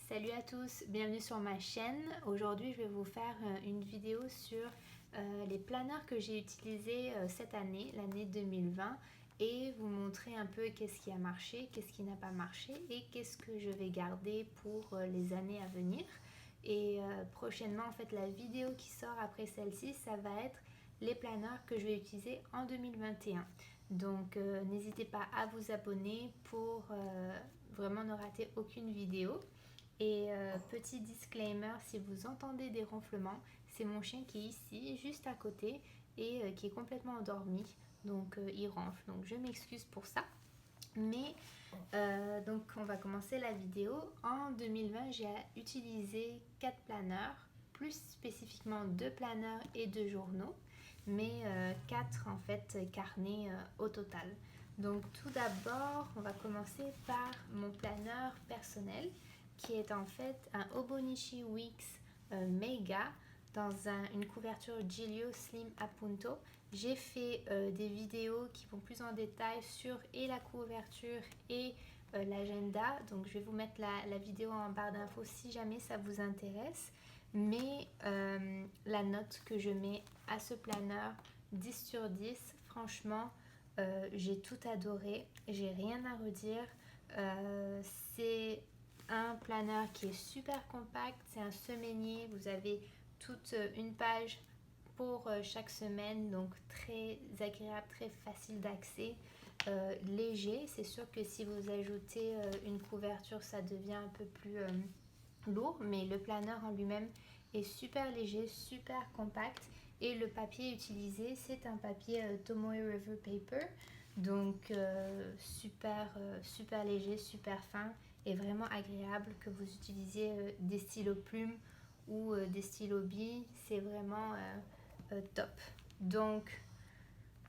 Salut à tous, bienvenue sur ma chaîne. Aujourd'hui je vais vous faire une vidéo sur les planeurs que j'ai utilisés cette année, l'année 2020, et vous montrer un peu qu'est-ce qui a marché, qu'est-ce qui n'a pas marché et qu'est-ce que je vais garder pour les années à venir. Et prochainement, en fait, la vidéo qui sort après celle-ci, ça va être les planeurs que je vais utiliser en 2021. Donc n'hésitez pas à vous abonner pour vraiment ne rater aucune vidéo. Et petit disclaimer, si vous entendez des ronflements, c'est mon chien qui est ici, juste à côté, et qui est complètement endormi. Donc il ronfle, donc je m'excuse pour ça. Mais donc on va commencer la vidéo. En 2020, j'ai utilisé 4 planeurs, plus spécifiquement 2 planeurs et 2 journaux, mais 4 en fait carnets au total. Donc tout d'abord, on va commencer par mon planeur personnel qui est en fait un Hobonichi Weeks Mega dans une couverture Giglio Slim Appunto. J'ai fait des vidéos qui vont plus en détail sur et la couverture et l'agenda. Donc je vais vous mettre la vidéo en barre d'infos si jamais ça vous intéresse. Mais la note que je mets à ce planeur, 10 sur 10, franchement, j'ai tout adoré. J'ai rien à redire. C'est un planeur qui est super compact, c'est un semainier, vous avez toute une page pour chaque semaine, donc très agréable, très facile d'accès, léger. C'est sûr que si vous ajoutez une couverture, ça devient un peu plus lourd, mais le planeur en lui-même est super léger, super compact. Et le papier utilisé, c'est un papier Tomoe River Paper, donc super léger, super fin et vraiment agréable. Que vous utilisiez des stylos plumes ou des stylos billes, c'est vraiment top. Donc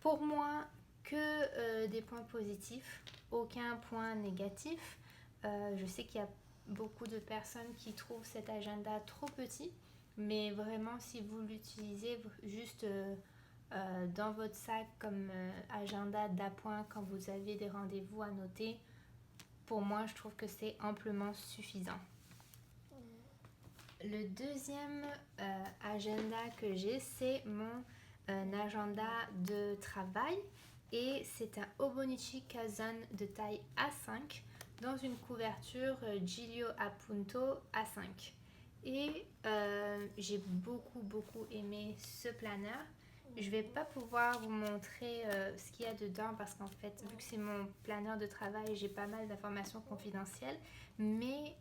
pour moi, que des points positifs, aucun point négatif. Je sais qu'il y a beaucoup de personnes qui trouvent cet agenda trop petit, mais vraiment si vous l'utilisez juste dans votre sac comme agenda d'appoint quand vous avez des rendez-vous à noter, pour moi je trouve que c'est amplement suffisant. Le deuxième agenda que j'ai, c'est mon agenda de travail et c'est un Hobonichi Kazan de taille A5 dans une couverture Giglio Appunto A5. Et j'ai beaucoup aimé ce planeur. Je vais pas pouvoir vous montrer ce qu'il y a dedans parce qu'en fait, vu que c'est mon planeur de travail, j'ai pas mal d'informations confidentielles. Mais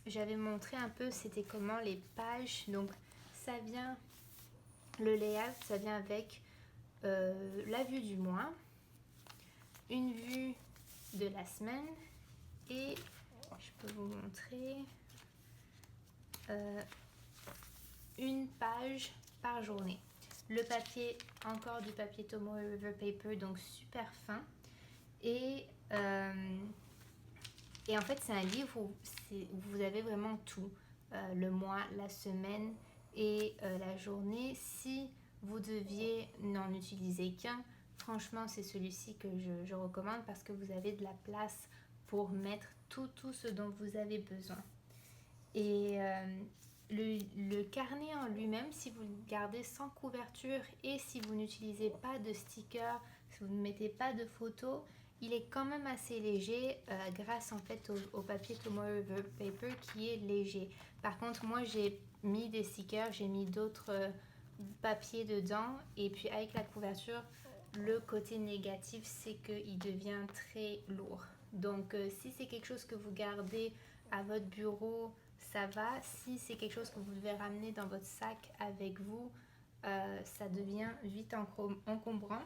j'avais montré un peu c'était comment les pages. Donc ça vient, le layout, ça vient avec la vue du mois, une vue de la semaine et je peux vous montrer une page par journée. Le papier, encore du papier Tomoe River Paper, donc super fin. Et en fait, c'est un livre où vous avez vraiment tout. Le mois, la semaine et la journée. Si vous deviez n'en utiliser qu'un, franchement, c'est celui-ci que je recommande parce que vous avez de la place pour mettre tout ce dont vous avez besoin. Et le carnet en lui-même, si vous le gardez sans couverture et si vous n'utilisez pas de stickers, si vous ne mettez pas de photos, il est quand même assez léger grâce en fait au papier Tomoe River Paper qui est léger. Par contre, moi j'ai mis des stickers, j'ai mis d'autres papiers dedans et puis avec la couverture, le côté négatif c'est qu'il devient très lourd. Donc si c'est quelque chose que vous gardez à votre bureau, ça va. Si c'est quelque chose que vous devez ramener dans votre sac avec vous, ça devient vite encombrant.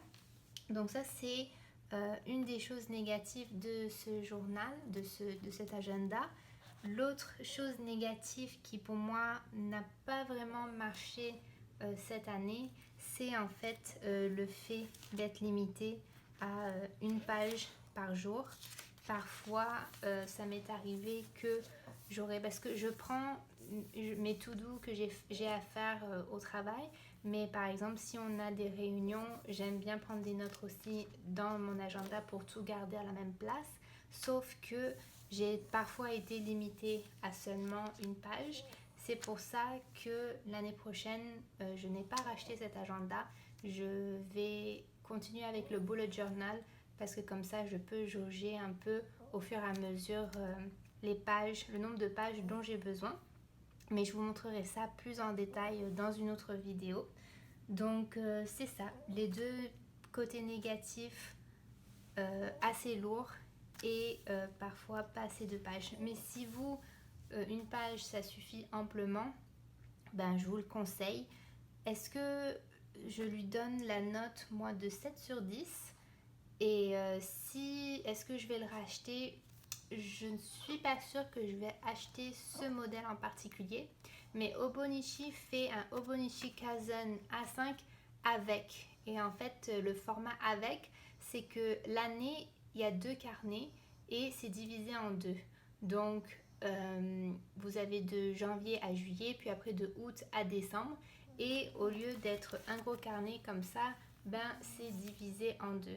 Donc ça c'est une des choses négatives de ce journal, de cet agenda. L'autre chose négative qui pour moi n'a pas vraiment marché cette année, c'est en fait le fait d'être limité à une page par jour. Parfois, ça m'est arrivé que parce que je prends mes to-do que j'ai à faire au travail, mais par exemple, si on a des réunions, j'aime bien prendre des notes aussi dans mon agenda pour tout garder à la même place. Sauf que j'ai parfois été limitée à seulement une page. C'est pour ça que l'année prochaine, je n'ai pas racheté cet agenda. Je vais continuer avec le bullet journal parce que comme ça, je peux jauger un peu au fur et à mesure les pages, le nombre de pages dont j'ai besoin. Mais je vous montrerai ça plus en détail dans une autre vidéo. Donc c'est ça, les deux côtés négatifs assez lourds et parfois pas assez de pages. Mais si vous, une page ça suffit amplement, ben je vous le conseille. Est-ce que je lui donne la note moi de 7 sur 10 et si est-ce que je vais le racheter? Je ne suis pas sûre que je vais acheter ce modèle en particulier, mais Hobonichi fait un Hobonichi Kaizen A5 avec. Et en fait, le format avec, c'est que l'année, il y a 2 carnets et c'est divisé en 2. Donc, vous avez de janvier à juillet, puis après de août à décembre. Et au lieu d'être un gros carnet comme ça, ben c'est divisé en 2.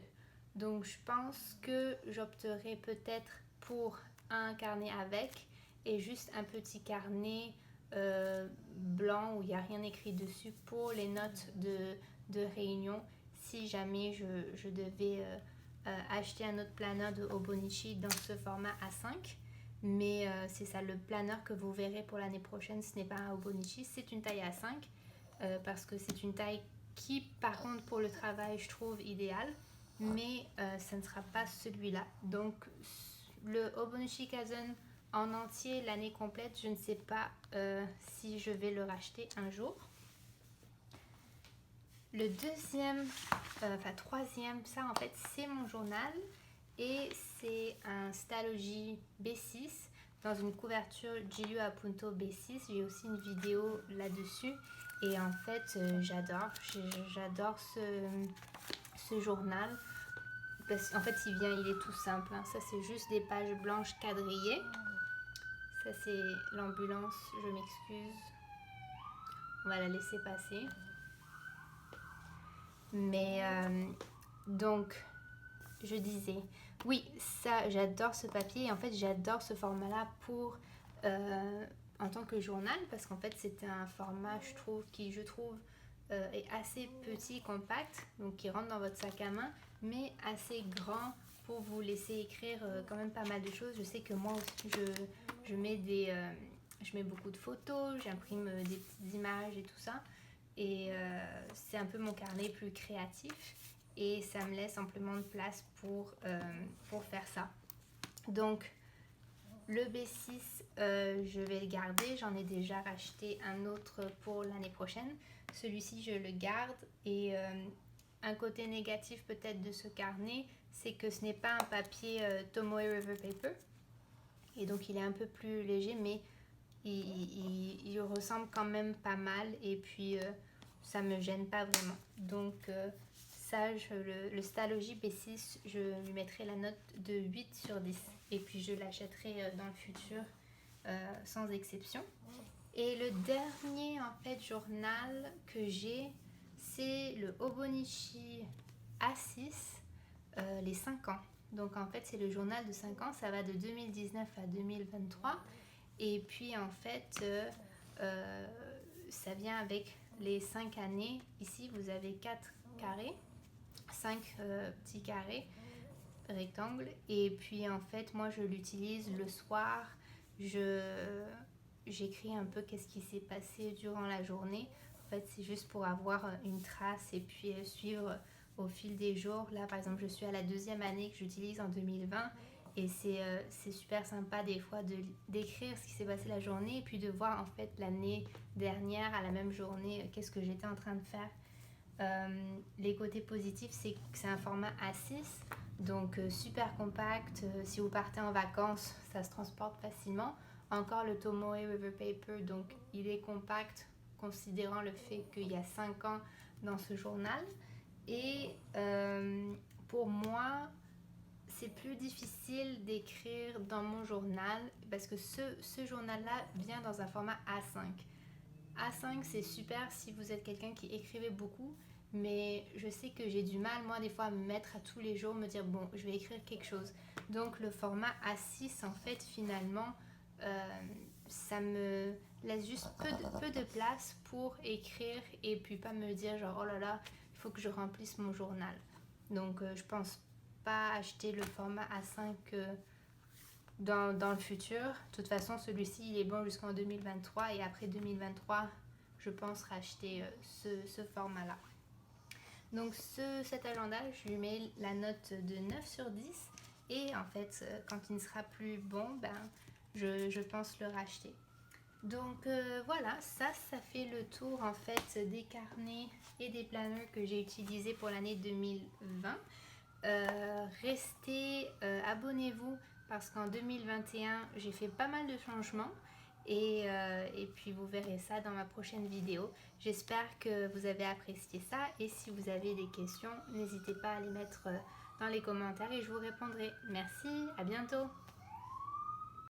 Donc, je pense que j'opterai peut-être pour un carnet avec et juste un petit carnet blanc où il n'y a rien écrit dessus pour les notes de réunion si jamais je devais acheter un autre planeur de Hobonichi dans ce format A5. Mais c'est ça, le planeur que vous verrez pour l'année prochaine, ce n'est pas un Hobonichi, c'est une taille A5 parce que c'est une taille qui, par contre, pour le travail, je trouve idéale. Mais ça ne sera pas celui-là. Donc, le Hobonichi Kaizen en entier, l'année complète, je ne sais pas si je vais le racheter un jour. Le deuxième, troisième, ça en fait, c'est mon journal. Et c'est un Stalogy B6 dans une couverture Gilio Appunto B6. J'ai aussi une vidéo là-dessus. Et en fait, j'adore ce journal. En fait, il est tout simple. Hein. Ça, c'est juste des pages blanches quadrillées. Ça, c'est l'ambulance. Je m'excuse. On va la laisser passer. Mais donc, je disais, oui, ça, j'adore ce papier. Et en fait, j'adore ce format-là pour en tant que journal parce qu'en fait, c'est un format, je trouve, est assez petit, compact, donc qui rentre dans votre sac à main, mais assez grand pour vous laisser écrire quand même pas mal de choses. Je sais que moi aussi, je mets beaucoup de photos, j'imprime des petites images et tout ça. Et c'est un peu mon carnet plus créatif et ça me laisse amplement de place pour faire ça. Donc, le B6, je vais le garder. J'en ai déjà racheté un autre pour l'année prochaine. Celui-ci, je le garde. Et un côté négatif peut-être de ce carnet, c'est que ce n'est pas un papier Tomoe River Paper. Et donc, il est un peu plus léger, mais il ressemble quand même pas mal. Et puis, ça me gêne pas vraiment. Donc, ça, le Stalogy B6, je lui mettrai la note de 8 sur 10. Et puis je l'achèterai dans le futur sans exception. Et le dernier en fait journal que j'ai, c'est le Hobonichi A6, les 5 ans. Donc en fait c'est le journal de 5 ans, ça va de 2019 à 2023. Et puis en fait ça vient avec les 5 années. Ici vous avez 4 carrés, 5 petits carrés rectangle et puis en fait moi je l'utilise le soir, j'écris un peu qu'est-ce qui s'est passé durant la journée. En fait c'est juste pour avoir une trace et puis suivre au fil des jours. Là par exemple je suis à la 2e année que j'utilise en 2020 et c'est super sympa des fois d'écrire ce qui s'est passé la journée et puis de voir en fait l'année dernière à la même journée qu'est-ce que j'étais en train de faire. Les côtés positifs, c'est que c'est un format A6, donc super compact. Si vous partez en vacances, ça se transporte facilement. Encore le Tomoe River Paper, donc il est compact considérant le fait qu'il y a 5 ans dans ce journal. Et pour moi, c'est plus difficile d'écrire dans mon journal parce que ce journal-là vient dans un format A5. A5, c'est super si vous êtes quelqu'un qui écrivait beaucoup, mais je sais que j'ai du mal, moi, des fois, à me mettre à tous les jours, me dire, bon, je vais écrire quelque chose. Donc, le format A6, en fait, finalement, ça me laisse juste peu de place pour écrire et puis pas me dire, genre, oh là là, il faut que je remplisse mon journal. Donc, je pense pas acheter le format A5 dans le futur. De toute façon, celui-ci, il est bon jusqu'en 2023 et après 2023, je pense racheter ce format-là. Donc cet agenda, je lui mets la note de 9 sur 10 et en fait, quand il ne sera plus bon, je pense le racheter. Donc voilà, ça fait le tour en fait des carnets et des planeurs que j'ai utilisés pour l'année 2020. Abonnez-vous parce qu'en 2021, j'ai fait pas mal de changements et puis vous verrez ça dans ma prochaine vidéo. J'espère que vous avez apprécié ça et si vous avez des questions, n'hésitez pas à les mettre dans les commentaires et je vous répondrai. Merci, à bientôt!